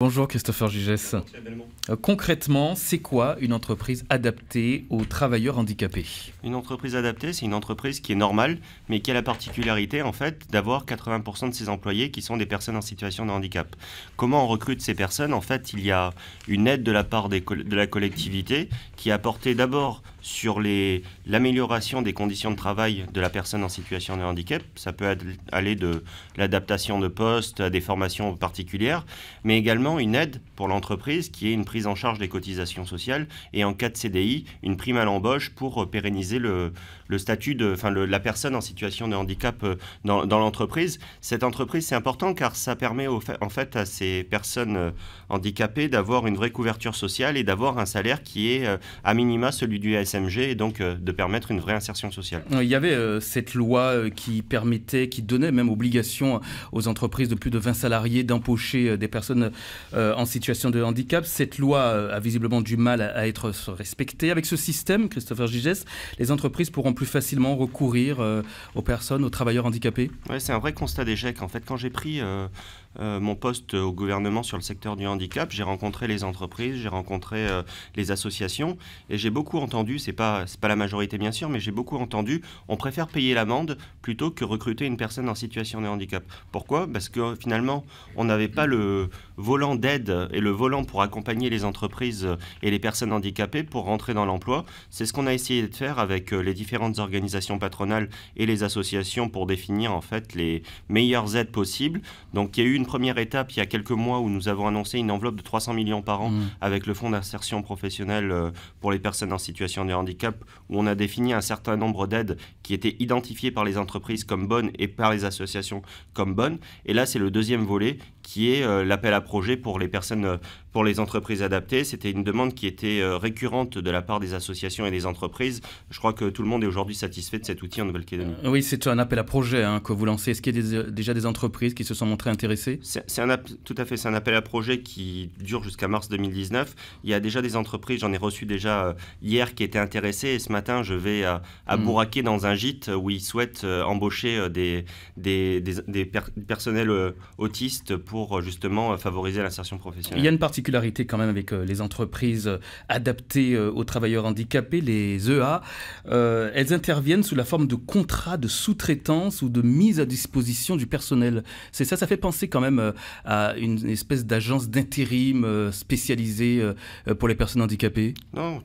Bonjour Christopher Gigès. Concrètement, c'est quoi une entreprise adaptée aux travailleurs handicapés? Une entreprise adaptée, c'est une entreprise qui est normale, mais qui a la particularité en fait d'avoir 80% de ses employés qui sont des personnes en situation de handicap. Comment on recrute ces personnes? En fait, il y a une aide de la part de la collectivité qui est apportée d'abord sur l'amélioration des conditions de travail de la personne en situation de handicap. Ça peut aller de l'adaptation de poste à des formations particulières, mais également une aide pour l'entreprise qui est une prise en charge des cotisations sociales et en cas de CDI, une prime à l'embauche pour pérenniser le statut la personne en situation de handicap dans l'entreprise. Cette entreprise, c'est important car ça permet en fait à ces personnes handicapées d'avoir une vraie couverture sociale et d'avoir un salaire qui est à minima celui du SMG et donc de permettre une vraie insertion sociale. Il y avait cette loi qui donnait même obligation aux entreprises de plus de 20 salariés d'embaucher des personnes en situation de handicap. Cette loi a visiblement du mal à être respectée. Avec ce système, Christopher Gigès, les entreprises pourront plus facilement recourir aux personnes, aux travailleurs handicapés? Ouais, c'est un vrai constat d'échec. En fait, quand j'ai pris mon poste au gouvernement sur le secteur du handicap, j'ai rencontré les entreprises, j'ai rencontré les associations et j'ai beaucoup entendu, c'est pas la majorité bien sûr, mais j'ai beaucoup entendu, on préfère payer l'amende plutôt que recruter une personne en situation de handicap. Pourquoi? Parce que finalement, on n'avait pas le volant d'aide et le volant pour accompagner les entreprises et les personnes handicapées pour rentrer dans l'emploi. C'est ce qu'on a essayé de faire avec les différentes organisations patronales et les associations pour définir en fait les meilleures aides possibles. Donc il y a eu une première étape il y a quelques mois où nous avons annoncé une enveloppe de 300 millions par an avec le fonds d'insertion professionnelle pour les personnes en situation de handicap où on a défini un certain nombre d'aides qui étaient identifiées par les entreprises comme bonnes et par les associations comme bonnes. Et là, c'est le deuxième volet qui est l'appel à projet pour les personnes, pour les entreprises adaptées. C'était une demande qui était récurrente de la part des associations et des entreprises. Je crois que tout le monde est aujourd'hui satisfait de cet outil en Nouvelle-Calédonie. Oui, c'est un appel à projet que vous lancez. Est-ce qu'il y a déjà des entreprises qui se sont montrées intéressées? Tout à fait, c'est un appel à projet qui dure jusqu'à mars 2019. Il y a déjà des entreprises, j'en ai reçu déjà hier, qui étaient intéressées. Et ce matin, je vais à Bouraké dans un gîte où ils souhaitent embaucher des personnels autistes pour justement favoriser l'insertion professionnelle. Il y a une particularité quand même avec les entreprises adaptées aux travailleurs handicapés, les EA. Elles interviennent sous la forme de contrats de sous-traitance ou de mise à disposition du personnel. C'est ça, ça fait penser quand même à une espèce d'agence d'intérim spécialisée pour les personnes handicapées? Non,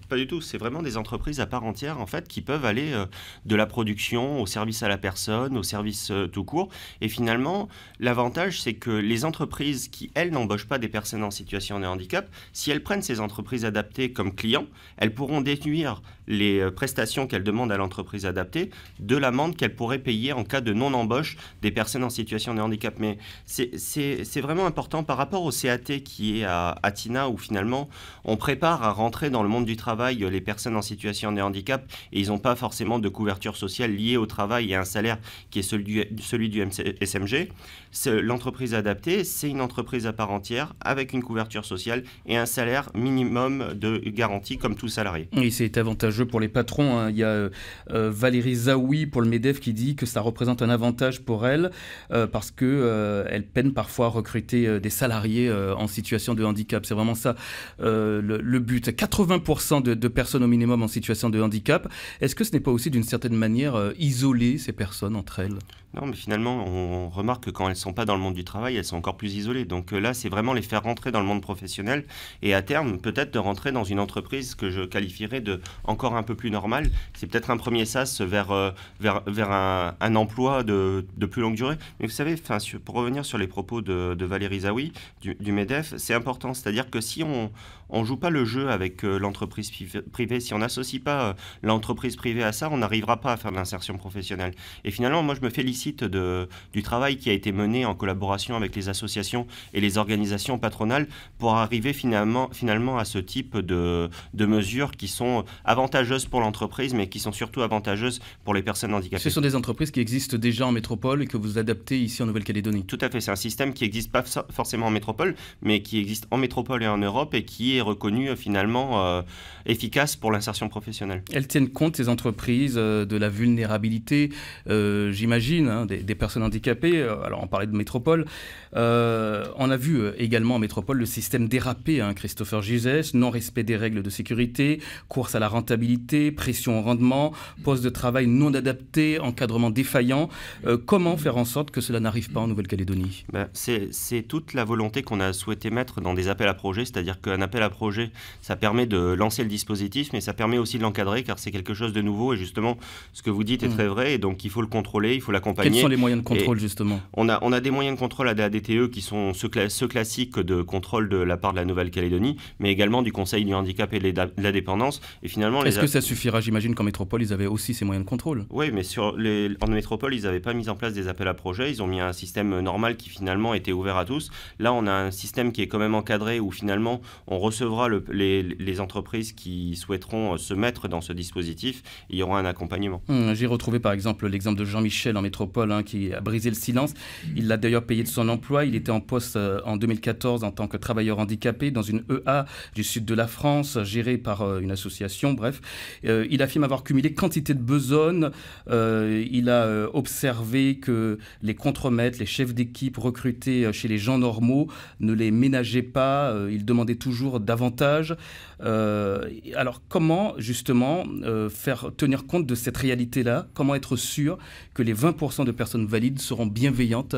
pas du tout. C'est vraiment des entreprises à part entière en fait qui peuvent aller de la production au service à la personne, au service tout court. Et finalement, l'avantage, c'est que les entreprises qui, elles, n'embauchent pas des personnes en situation de handicap, si elles prennent ces entreprises adaptées comme clients, elles pourront déduire les prestations qu'elles demandent à l'entreprise adaptée de l'amende qu'elles pourraient payer en cas de non-embauche des personnes en situation de handicap. Mais c'est vraiment important par rapport au CAT qui est à Tina où finalement on prépare à rentrer dans le monde du travail les personnes en situation de handicap et ils n'ont pas forcément de couverture sociale liée au travail et à un salaire qui est celui du SMG. L'entreprise adaptée, c'est une entreprise à part entière avec une couverture sociale et un salaire minimum de garantie comme tout salarié. Oui, c'est avantageux pour les patrons. Il y a Valérie Zaoui pour le MEDEF qui dit que ça représente un avantage pour elle parce qu'elle peine parfois à recruter des salariés en situation de handicap. C'est vraiment ça le but. 80% de personnes au minimum en situation de handicap. Est-ce que ce n'est pas aussi d'une certaine manière isoler ces personnes entre elles? Non, mais finalement, on remarque que quand elles ne sont pas dans le monde du travail, elles sont encore plus isolées. Donc là, c'est vraiment les faire rentrer dans le monde professionnel et à terme, peut-être de rentrer dans une entreprise que je qualifierais de encore un peu plus normale. C'est peut-être un premier sas vers un emploi de plus longue durée. Mais vous savez, pour revenir sur les propos de Valérie Zaoui, du MEDEF, c'est important. C'est-à-dire que si on ne joue pas le jeu avec l'entreprise privée, si on n'associe pas l'entreprise privée à ça, on n'arrivera pas à faire de l'insertion professionnelle. Et finalement, moi, je me félicite du travail qui a été mené en collaboration avec les associations et les organisations patronales pour arriver finalement à ce type de mesures qui sont avantageuses pour l'entreprise, mais qui sont surtout avantageuses pour les personnes handicapées. Ce sont des entreprises qui existent déjà en métropole et que vous adaptez ici en Nouvelle-Calédonie. Tout à fait, c'est un système qui n'existe pas forcément en métropole, mais qui existe en métropole et en Europe et qui est reconnu finalement efficace pour l'insertion professionnelle. Elles tiennent compte, ces entreprises, de la vulnérabilité, j'imagine, hein, des personnes handicapées. Alors on parlait de métropole. On a vu également en métropole le système dérapé, hein, Christopher Gizès, non-respect des règles de sécurité, course à la rentabilité, pression au rendement, poste de travail non adapté, encadrement défaillant. Comment faire en sorte que cela n'arrive pas en Nouvelle-Calédonie? C'est toute la volonté qu'on a souhaité mettre dans des appels à projets, c'est-à-dire qu'un appel à projet, ça permet de lancer le dispositif, mais ça permet aussi de l'encadrer, car c'est quelque chose de nouveau, et justement, ce que vous dites est très vrai, et donc il faut le contrôler, il faut l'accompagner. Quels sont les moyens de contrôle, justement? On a des moyens de contrôle à la DTE qui sont ceux classiques de contrôle de la part de la Nouvelle-Calédonie, mais également du Conseil du handicap et de la dépendance. Et finalement, est-ce que ça suffira? J'imagine qu'en métropole, ils avaient aussi ces moyens de contrôle. Oui, mais en métropole, ils n'avaient pas mis en place des appels à projets. Ils ont mis un système normal qui finalement était ouvert à tous. Là, on a un système qui est quand même encadré où finalement, on recevra les entreprises qui souhaiteront se mettre dans ce dispositif. Et il y aura un accompagnement. J'ai retrouvé par exemple l'exemple de Jean-Michel en métropole, hein, qui a brisé le silence. Il l'a d'ailleurs payé de son emploi. Il était en poste en 2014 en tant que travailleur handicapé dans une EA du sud de la France, gérée par une association. Bref, il affirme avoir cumulé quantité de besogne. Il a observé que les contremaîtres, les chefs d'équipe recrutés chez les gens normaux ne les ménageaient pas. Il demandait toujours davantage. Alors comment justement faire tenir compte de cette réalité-là? Comment être sûr que les 20% de personnes valides seront bienveillantes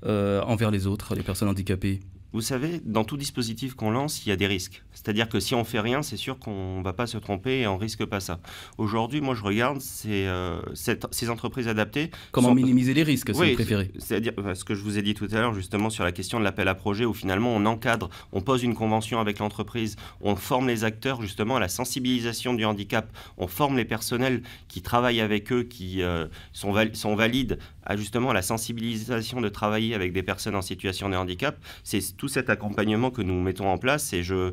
envers les autres, les personnes handicapées? Vous savez, dans tout dispositif qu'on lance, il y a des risques. C'est-à-dire que si on fait rien, c'est sûr qu'on ne va pas se tromper et on risque pas ça. Aujourd'hui, moi, je regarde ces entreprises adaptées. Comment minimiser les risques, si vous préférez? C'est-à-dire ce que je vous ai dit tout à l'heure, justement, sur la question de l'appel à projet, où finalement, on encadre, on pose une convention avec l'entreprise, on forme les acteurs, justement, à la sensibilisation du handicap, on forme les personnels qui travaillent avec eux, qui sont valides, à justement la sensibilisation de travailler avec des personnes en situation de handicap. C'est tout cet accompagnement que nous mettons en place, et vous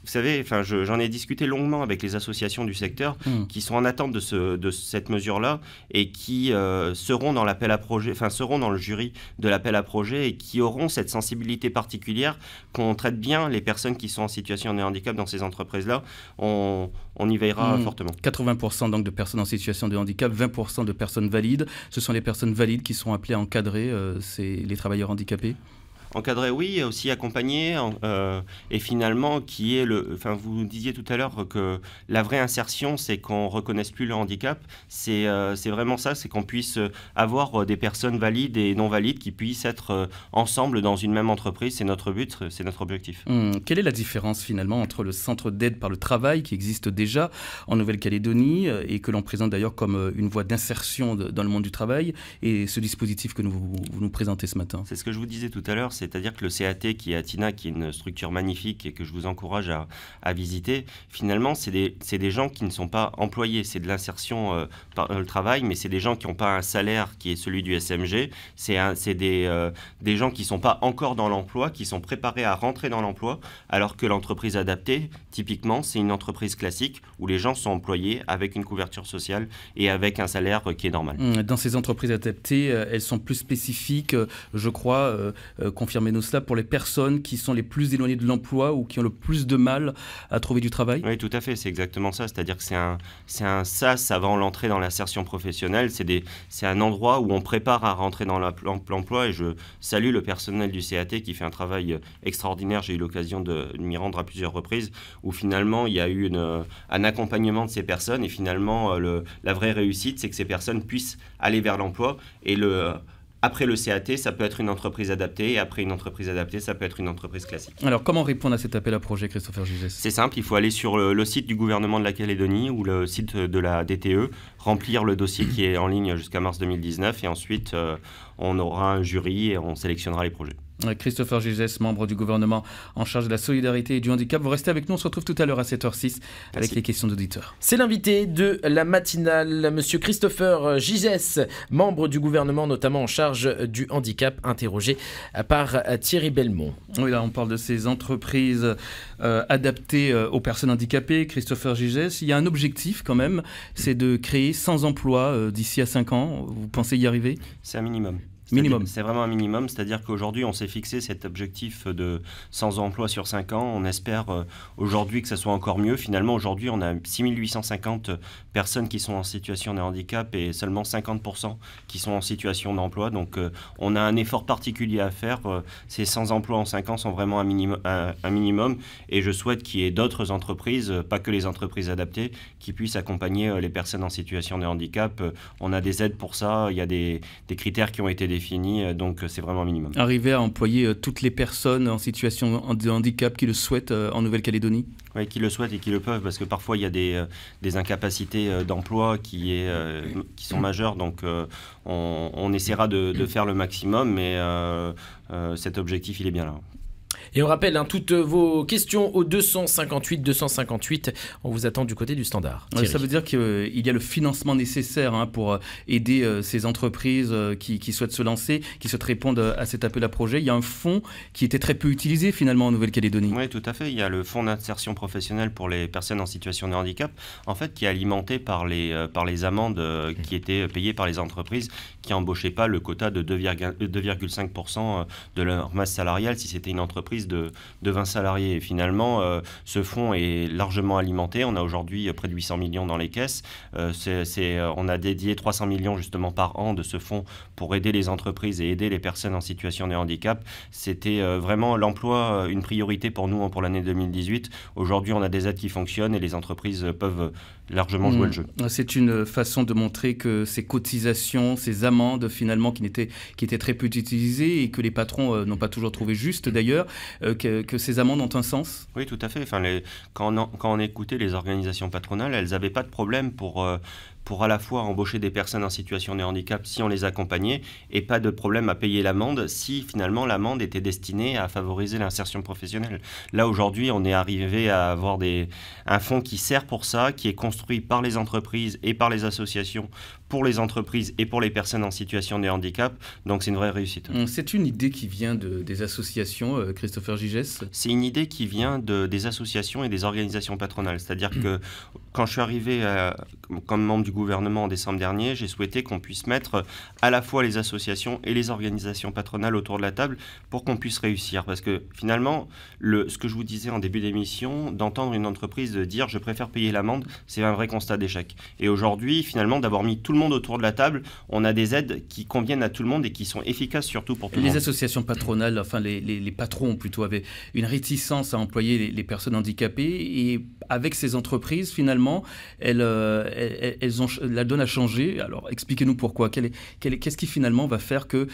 savez, j'en ai discuté longuement avec les associations du secteur qui sont en attente de cette mesure-là et qui seront dans l'appel à projet, seront dans le jury de l'appel à projet et qui auront cette sensibilité particulière qu'on traite bien les personnes qui sont en situation de handicap dans ces entreprises-là. On y veillera fortement. 80% donc de personnes en situation de handicap, 20% de personnes valides. Ce sont les personnes valides qui sont appelées à encadrer les travailleurs handicapés? Encadrer, oui, aussi accompagner, et finalement, vous disiez tout à l'heure que la vraie insertion, c'est qu'on ne reconnaisse plus le handicap. C'est vraiment ça, c'est qu'on puisse avoir des personnes valides et non valides qui puissent être ensemble dans une même entreprise. C'est notre but, c'est notre objectif. Quelle est la différence finalement entre le centre d'aide par le travail qui existe déjà en Nouvelle-Calédonie et que l'on présente d'ailleurs comme une voie d'insertion dans le monde du travail et ce dispositif que vous nous présentez ce matin? C'est ce que je vous disais tout à l'heure. C'est-à-dire que le CAT qui est à Tina, qui est une structure magnifique et que je vous encourage à visiter, finalement, c'est des gens qui ne sont pas employés. C'est de l'insertion par le travail, mais c'est des gens qui n'ont pas un salaire qui est celui du SMG. C'est des gens qui ne sont pas encore dans l'emploi, qui sont préparés à rentrer dans l'emploi, alors que l'entreprise adaptée, typiquement, c'est une entreprise classique où les gens sont employés avec une couverture sociale et avec un salaire qui est normal. Dans ces entreprises adaptées, elles sont plus spécifiques, je crois, confirmez-nous cela, pour les personnes qui sont les plus éloignées de l'emploi ou qui ont le plus de mal à trouver du travail? Oui, tout à fait, c'est exactement ça. C'est-à-dire que c'est un SAS avant l'entrée dans l'insertion professionnelle. C'est un endroit où on prépare à rentrer dans l'emploi, et je salue le personnel du CAT qui fait un travail extraordinaire. J'ai eu l'occasion de m'y rendre à plusieurs reprises, où finalement il y a eu un accompagnement de ces personnes, et finalement la vraie réussite, c'est que ces personnes puissent aller vers l'emploi. Et après le CAT, ça peut être une entreprise adaptée, et après une entreprise adaptée, ça peut être une entreprise classique. Alors, comment répondre à cet appel à projet, Christopher Gizès? C'est simple, il faut aller sur le site du gouvernement de la Calédonie ou le site de la DTE, remplir le dossier qui est en ligne jusqu'à mars 2019, et ensuite on aura un jury et on sélectionnera les projets. Christopher Gizès, membre du gouvernement en charge de la solidarité et du handicap. Vous restez avec nous, on se retrouve tout à l'heure à 7h06 avec les questions d'auditeurs. C'est l'invité de la matinale, monsieur Christopher Gizès, membre du gouvernement notamment en charge du handicap, interrogé par Thierry Belmont. Oui, là on parle de ces entreprises adaptées aux personnes handicapées. Christopher Gizès, il y a un objectif quand même, c'est de créer 100 emplois d'ici à 5 ans. Vous pensez y arriver? C'est un minimum. Minimum. C'est vraiment un minimum, c'est-à-dire qu'aujourd'hui, on s'est fixé cet objectif de 100 emplois sur 5 ans. On espère aujourd'hui que ça soit encore mieux. Finalement, aujourd'hui, on a 6850 personnes qui sont en situation de handicap et seulement 50% qui sont en situation d'emploi. Donc, on a un effort particulier à faire. Ces 100 emplois en 5 ans sont vraiment un minimum. Et je souhaite qu'il y ait d'autres entreprises, pas que les entreprises adaptées, qui puissent accompagner les personnes en situation de handicap. On a des aides pour ça. Il y a des critères qui ont été défini, donc c'est vraiment un minimum. Arriver à employer toutes les personnes en situation de handicap qui le souhaitent en Nouvelle-Calédonie ? Oui, qui le souhaitent et qui le peuvent, parce que parfois il y a des incapacités d'emploi qui sont majeures, donc on essaiera de faire le maximum, mais cet objectif il est bien là. Et on rappelle toutes vos questions au 258. On vous attend du côté du Standard. Ça veut dire qu'il y a le financement nécessaire pour aider ces entreprises qui souhaitent se lancer, qui souhaitent répondre à cet appel à projet. Il y a un fonds qui était très peu utilisé finalement en Nouvelle-Calédonie. Oui, tout à fait. Il y a le fonds d'insertion professionnelle pour les personnes en situation de handicap, en fait, qui est alimenté par les amendes qui étaient payées par les entreprises qui n'embauchaient pas le quota de 2,5% de leur masse salariale si c'était une entreprise de 20 salariés. Et finalement, ce fonds est largement alimenté. On a aujourd'hui près de 800 millions dans les caisses. On a dédié 300 millions justement par an de ce fonds pour aider les entreprises et aider les personnes en situation de handicap. C'était vraiment l'emploi une priorité pour nous pour l'année 2018. Aujourd'hui, on a des aides qui fonctionnent et les entreprises peuvent largement jouer le jeu. C'est une façon de montrer que ces cotisations, ces amendes finalement qui étaient très peu utilisées et que les patrons n'ont pas toujours trouvé juste d'ailleurs, que ces amendes ont un sens ? Oui, tout à fait. Quand on écoutait les organisations patronales, elles n'avaient pas de problème pour à la fois embaucher des personnes en situation de handicap si on les accompagnait et pas de problème à payer l'amende si finalement l'amende était destinée à favoriser l'insertion professionnelle. Là aujourd'hui on est arrivé à avoir un fonds qui sert pour ça, qui est construit par les entreprises et par les associations pour les entreprises et pour les personnes en situation de handicap, donc c'est une vraie réussite. C'est une idée qui vient des associations, Christopher Gigès ? C'est une idée qui vient des associations et des organisations patronales, c'est-à-dire que quand je suis arrivé comme membre du gouvernement en décembre dernier, j'ai souhaité qu'on puisse mettre à la fois les associations et les organisations patronales autour de la table pour qu'on puisse réussir. Parce que finalement, ce que je vous disais en début d'émission, d'entendre une entreprise dire « je préfère payer l'amende », c'est un vrai constat d'échec. Et aujourd'hui, finalement, d'avoir mis tout le monde autour de la table, on a des aides qui conviennent à tout le monde et qui sont efficaces surtout pour tout le monde. Les associations patronales, enfin les patrons plutôt, avaient une réticence à employer les personnes handicapées et avec ces entreprises, finalement, elles ont la donne a changé. Alors, expliquez-nous pourquoi. Qu'est-ce qui finalement va faire qu'un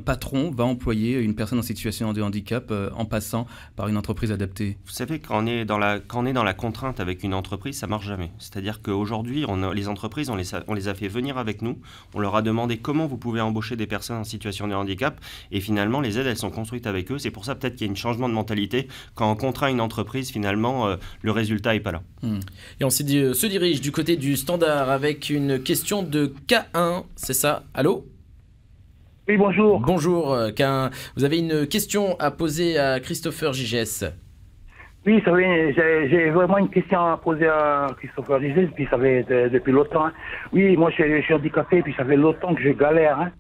patron va employer une personne en situation de handicap en passant par une entreprise adaptée ? Vous savez, quand on est dans la contrainte avec une entreprise, ça ne marche jamais. C'est-à-dire qu'aujourd'hui, les entreprises, on les a fait venir avec nous. On leur a demandé comment vous pouvez embaucher des personnes en situation de handicap. Et finalement, les aides, elles sont construites avec eux. C'est pour ça peut-être qu'il y a un changement de mentalité. Quand on contraint une entreprise, finalement, le résultat n'est pas là. Et on se dirige du côté du Standard avec une question de K1, c'est ça? Allô? Oui, bonjour. Bonjour K1, vous avez une question à poser à Christopher Gigès. Oui, ça fait, j'ai vraiment une question à poser à Christopher Gigès, puis ça fait depuis longtemps. Oui, moi je suis handicapé, puis ça fait longtemps que je galère.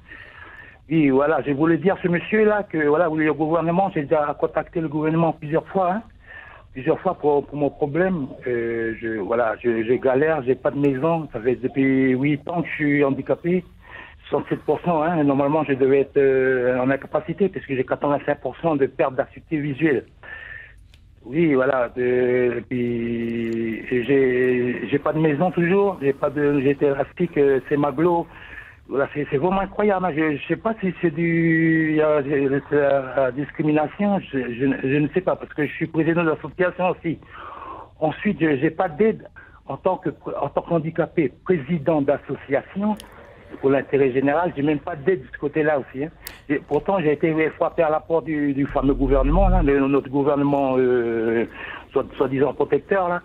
Oui, voilà, je voulais dire à ce monsieur-là que voilà, le gouvernement, j'ai déjà contacté le gouvernement plusieurs fois pour mon problème. Je galère, j'ai pas de maison, ça fait depuis 8 ans que je suis handicapé, 67%. Normalement, je devais être en incapacité parce que j'ai 85% de perte d'acuité visuelle. Oui, voilà. Puis j'ai pas de maison toujours, j'ai été élastique, c'est Maglo. Voilà, c'est vraiment incroyable. Je sais pas si c'est la discrimination, je ne sais pas, parce que je suis président de l'association aussi. Ensuite, j'ai pas d'aide en tant qu'handicapé, président d'association pour l'intérêt général, j'ai même pas d'aide de ce côté-là aussi. Pourtant, j'ai été frappé à la porte du fameux gouvernement, là, notre gouvernement soi-disant protecteur, là.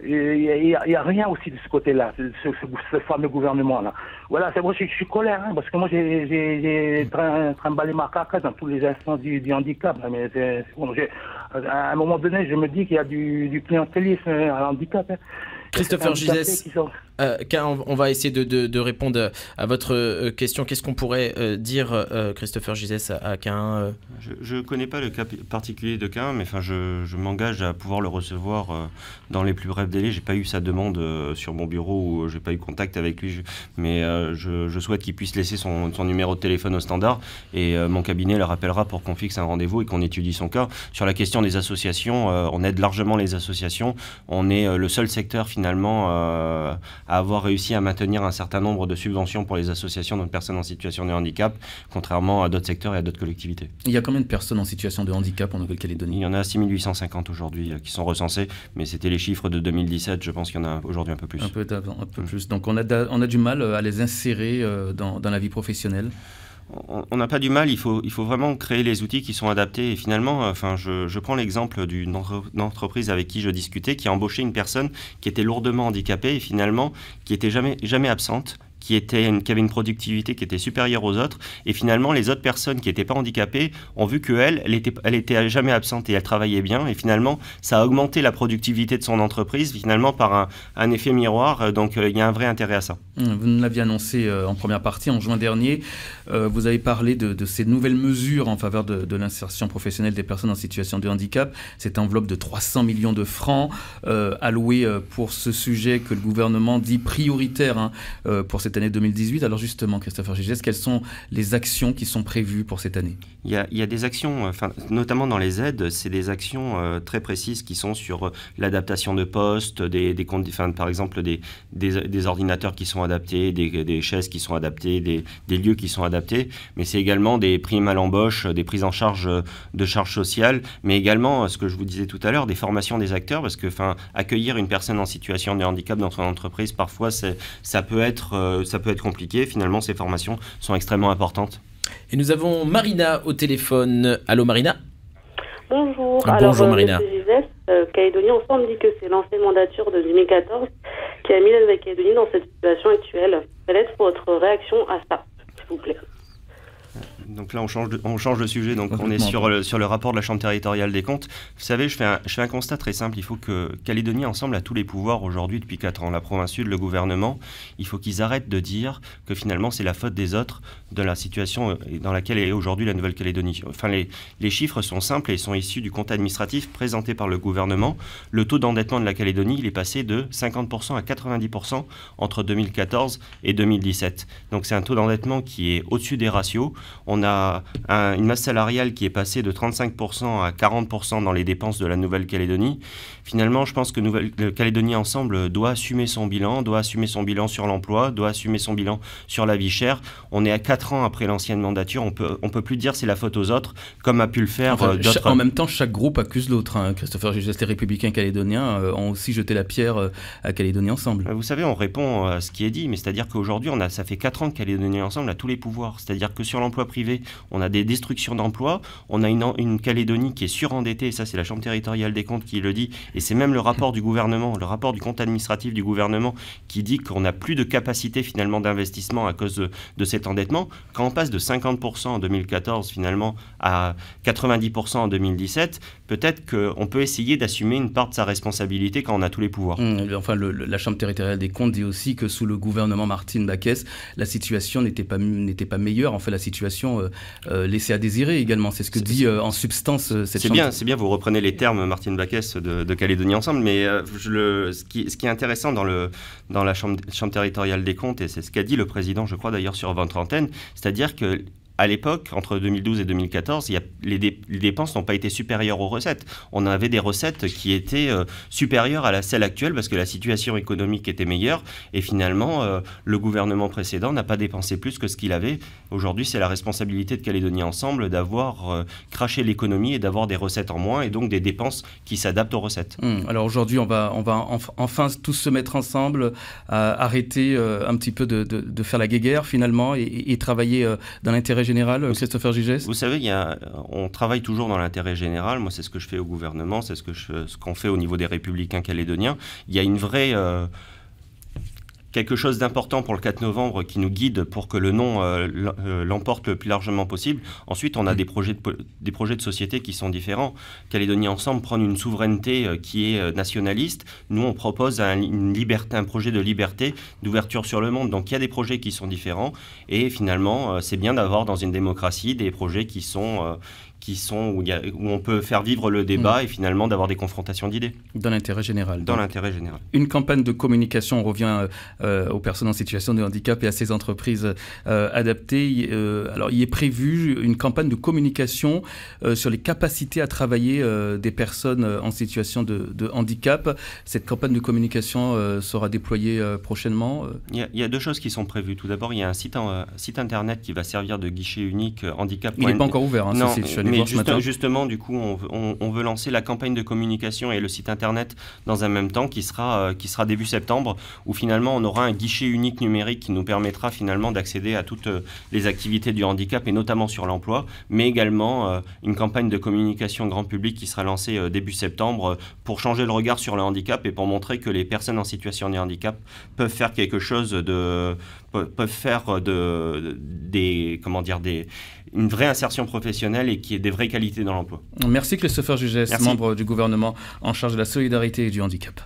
Il y a rien aussi de ce côté-là, ce fameux gouvernement-là. Voilà, c'est moi je suis colère, parce que moi j'ai trimballé ma carcasse dans tous les instants du handicap. Mais bon, à un moment donné, je me dis qu'il y a du clientélisme à l'handicap. Christopher Gizès, on va essayer de répondre à votre question. Qu'est-ce qu'on pourrait dire, Christopher Gizès, à Caen Je ne connais pas le cas particulier de Caen, mais je m'engage à pouvoir le recevoir dans les plus brefs délais. Je n'ai pas eu sa demande sur mon bureau ou je n'ai pas eu contact avec lui, mais je souhaite qu'il puisse laisser son numéro de téléphone au standard et mon cabinet le rappellera pour qu'on fixe un rendez-vous et qu'on étudie son cas. Sur la question des associations, on aide largement les associations. On est le seul secteur finalement à avoir réussi à maintenir un certain nombre de subventions pour les associations de personnes en situation de handicap, contrairement à d'autres secteurs et à d'autres collectivités. Il y a combien de personnes en situation de handicap en Nouvelle-Calédonie ? Il y en a 6850 aujourd'hui qui sont recensées, mais c'était les chiffres de 2017, je pense qu'il y en a aujourd'hui un peu plus. Un peu plus. Donc on a du mal à les insérer dans la vie professionnelle. On n'a pas du mal, il faut vraiment créer les outils qui sont adaptés. Et finalement, je prends l'exemple d'une entreprise avec qui je discutais, qui a embauché une personne qui était lourdement handicapée et finalement qui était jamais absente, qui avait une productivité qui était supérieure aux autres. Et finalement, les autres personnes qui n'étaient pas handicapées ont vu qu'elle était jamais absente et elle travaillait bien. Et finalement, ça a augmenté la productivité de son entreprise, finalement, par un effet miroir. Donc, il y a un vrai intérêt à ça. Vous nous l'aviez annoncé en première partie, en juin dernier. Vous avez parlé de ces nouvelles mesures en faveur de l'insertion professionnelle des personnes en situation de handicap. Cette enveloppe de 300 millions de francs allouée pour ce sujet que le gouvernement dit prioritaire pour cette année 2018. Alors justement, Christopher Gizès, quelles sont les actions qui sont prévues pour cette année ? Il y a des actions, notamment dans les aides, c'est des actions très précises qui sont sur l'adaptation de postes, par exemple des ordinateurs qui sont adaptés, des chaises qui sont adaptées, des lieux qui sont adaptés, mais c'est également des primes à l'embauche, des prises en charge de charges sociales, mais également, ce que je vous disais tout à l'heure, des formations des acteurs, parce que accueillir une personne en situation de handicap dans son entreprise, parfois, ça peut être compliqué. Finalement, ces formations sont extrêmement importantes. Et nous avons Marina au téléphone. Allô Marina ? Bonjour. Bonjour Marina. Monsieur Gizès, Calédonie Ensemble dit que c'est l'ancienne mandature de 2014 qui a mis la Nouvelle-Calédonie dans cette situation actuelle. Quelle est votre réaction à ça, s'il vous plaît ? Donc là, on change de sujet. Donc on est sur le rapport de la Chambre territoriale des comptes. Vous savez, je fais un constat très simple. Il faut que Calédonie Ensemble a tous les pouvoirs aujourd'hui depuis 4 ans. La province sud, le gouvernement, il faut qu'ils arrêtent de dire que finalement c'est la faute des autres de la situation dans laquelle est aujourd'hui la Nouvelle-Calédonie. Les chiffres sont simples et sont issus du compte administratif présenté par le gouvernement. Le taux d'endettement de la Calédonie, il est passé de 50% à 90% entre 2014 et 2017. Donc c'est un taux d'endettement qui est au-dessus des ratios. On a une masse salariale qui est passée de 35% à 40% dans les dépenses de la Nouvelle-Calédonie. Finalement, je pense que Calédonie Ensemble doit assumer son bilan sur l'emploi, doit assumer son bilan sur la vie chère. On est à 4 ans après l'ancienne mandature, on peut plus dire c'est la faute aux autres, comme a pu le faire d'autres. En même temps, chaque groupe accuse l'autre. Christopher Gizès, les Républicains calédoniens ont aussi jeté la pierre à Calédonie Ensemble. Vous savez, on répond à ce qui est dit, mais c'est-à-dire qu'aujourd'hui, ça fait 4 ans que Calédonie Ensemble a tous les pouvoirs. C'est-à-dire que sur l'emploi privé, on a des destructions d'emplois, on a une Calédonie qui est surendettée, et ça c'est la Chambre territoriale des comptes qui le dit, et c'est même le rapport du gouvernement, le rapport du compte administratif du gouvernement qui dit qu'on n'a plus de capacité finalement d'investissement à cause de cet endettement. Quand on passe de 50% en 2014 finalement à 90% en 2017, peut-être qu'on peut essayer d'assumer une part de sa responsabilité quand on a tous les pouvoirs. La Chambre territoriale des comptes dit aussi que sous le gouvernement Martine Backès, la situation n'était pas meilleure. En fait, la situation laissait à désirer également. C'est ce que dit en substance cette Chambre. C'est bien, vous reprenez les termes Martine Backès de Calédonie Ensemble, mais ce qui est intéressant dans la Chambre territoriale des comptes, et c'est ce qu'a dit le président, je crois d'ailleurs sur votre antenne, c'est-à-dire que à l'époque, entre 2012 et 2014, les dépenses n'ont pas été supérieures aux recettes. On avait des recettes qui étaient supérieures à celle actuelle parce que la situation économique était meilleure. Et finalement, le gouvernement précédent n'a pas dépensé plus que ce qu'il avait. Aujourd'hui, c'est la responsabilité de Calédonie Ensemble d'avoir craché l'économie et d'avoir des recettes en moins et donc des dépenses qui s'adaptent aux recettes. Alors aujourd'hui, on va enfin tous se mettre ensemble, arrêter un petit peu de faire la guéguerre finalement et travailler dans l'intérêt général, Christopher Gizès ? Vous savez, on travaille toujours dans l'intérêt général. Moi, c'est ce que je fais au gouvernement, c'est ce qu'on fait au niveau des Républicains calédoniens. Il y a une vraie quelque chose d'important pour le 4 novembre qui nous guide pour que le non l'emporte le plus largement possible. Ensuite, on a des projets de société qui sont différents. Calédonie Ensemble prend une souveraineté qui est nationaliste. Nous, on propose un projet de liberté, d'ouverture sur le monde. Donc, il y a des projets qui sont différents. Et finalement, c'est bien d'avoir dans une démocratie des projets où on peut faire vivre le débat et finalement d'avoir des confrontations d'idées. Dans l'intérêt général. Dans l'intérêt général. Une campagne de communication, on revient aux personnes en situation de handicap et à ces entreprises adaptées. Alors, il est prévu une campagne de communication sur les capacités à travailler des personnes en situation de handicap. Cette campagne de communication sera déployée prochainement. Il y a deux choses qui sont prévues. Tout d'abord, il y a un site internet qui va servir de guichet unique handicap. Il n'est pas encore ouvert, hein, non, mais justement, du coup, on veut lancer la campagne de communication et le site internet dans un même temps qui sera début septembre, où finalement on aura un guichet unique numérique qui nous permettra finalement d'accéder à toutes les activités du handicap et notamment sur l'emploi, mais également une campagne de communication grand public qui sera lancée début septembre pour changer le regard sur le handicap et pour montrer que les personnes en situation de handicap peuvent faire quelque chose une vraie insertion professionnelle et qui ait des vraies qualités dans l'emploi. Merci Christopher Jugès, membre du gouvernement en charge de la solidarité et du handicap.